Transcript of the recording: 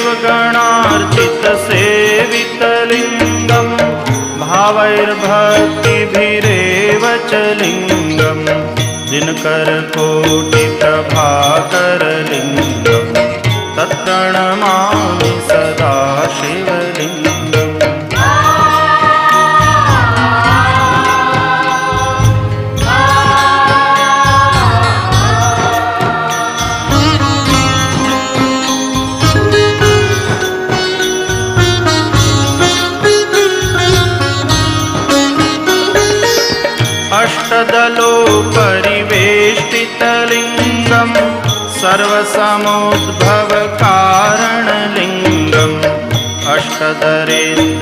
देवगणार्चितसेवितलिङ्गं भावैर्भक्तिभिरेव च लिङ्गं दिनकरकोटिप्रभाकरलिङ्गं तत्प्रणमामि सदा शिवलिङ्गम्। अष्टदलोपरिवेष्टितलिङ्गं सर्वसमुद्भवकारणलिङ्गम् अष्टदरेन्द्रियगुप्तलिङ्गं